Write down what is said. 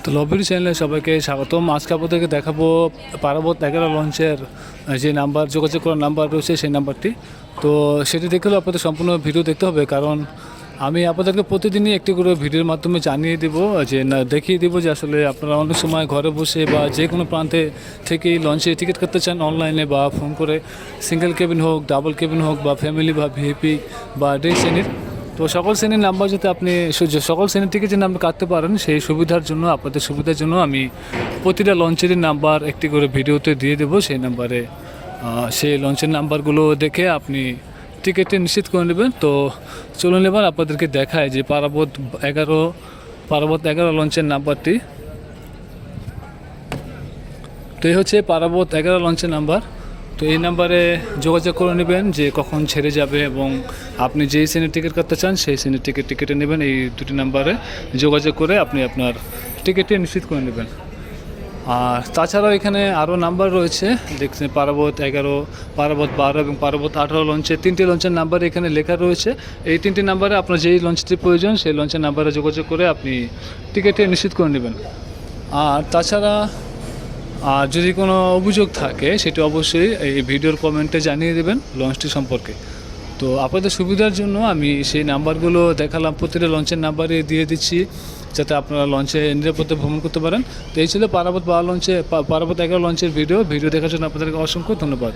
তো লবির চ্যানেলে সবাইকে স্বাগতম। আজকে আপনাদেরকে দেখাবো পারাবত 11 লঞ্চের যে নাম্বার, যোগাযোগ করার নাম্বার রয়েছে সেই নাম্বারটি। তো সেটি দেখলেও আপনাদের সম্পূর্ণ ভিডিও দেখতে হবে, কারণ আমি আপনাদেরকে প্রতিদিনই একটি করে ভিডিওর মাধ্যমে জানিয়ে দেব, যে না দেখিয়ে দেবো যে আসলে আপনারা অনেক সময় ঘরে বসে বা যে কোনো প্রান্তে থেকেই লঞ্চে টিকিট কাটতে চান অনলাইনে বা ফোন করে, সিঙ্গেল কেবিন হোক, ডাবল কেবিন হোক, বা ফ্যামিলি বা ভিআইপি বা ডে শ্রেণীর। তো সকল শ্রেণীর নাম্বার যাতে আপনি সকল শ্রেণীর থেকে যে নাম্বার কাটতে পারেন, সেই সুবিধার জন্য, আপনাদের সুবিধার জন্য আমি প্রতিটা লঞ্চেরই নাম্বার একটি করে ভিডিওতে দিয়ে দেবো। সেই নাম্বারে সেই লঞ্চের নাম্বারগুলো দেখে আপনি টিকিটটি নিশ্চিত করে নেবেন। তো চলুন এবার আপনাদেরকে দেখায় যে পারাবত 11 লঞ্চের নাম্বারটি। তো এই হচ্ছে পারাবত 11 লঞ্চের নাম্বার। তো এই নাম্বারে যোগাযোগ করে নেবেন যে কখন ছেড়ে যাবে, এবং আপনি যেই শ্রেণীর টিকিট কাটতে চান সেই শ্রেণীর টিকিটে নেবেন। এই দুটি নাম্বারে যোগাযোগ করে আপনি আপনার টিকিটটি নিশ্চিত করে নেবেন। আর তাছাড়াও এখানে আরও নাম্বার রয়েছে, দেখছেন পারাবত 11, পারাবত 12 এবং পারাবত 18 লঞ্চে তিনটি লঞ্চের নাম্বার এখানে লেখা রয়েছে। এই তিনটি নাম্বারে আপনার যেই লঞ্চটি প্রয়োজন সেই লঞ্চের নাম্বারে যোগাযোগ করে আপনি টিকিটটি নিশ্চিত করে নেবেন। আর তাছাড়া যদি কোনো অভিযোগ থাকে সেটি অবশ্যই এই ভিডিওর কমেন্টে জানিয়ে দেবেন লঞ্চটি সম্পর্কে। তো আপনাদের সুবিধার জন্য আমি সেই নাম্বারগুলো দেখালাম, প্রতিটা লঞ্চের নাম্বারে দিয়ে দিচ্ছি যাতে আপনারা লঞ্চে নিরাপদে ভ্রমণ করতে পারেন। তো এই ছিল পারাবত 11 লঞ্চের ভিডিও দেখার জন্য আপনাদেরকে অসংখ্য ধন্যবাদ।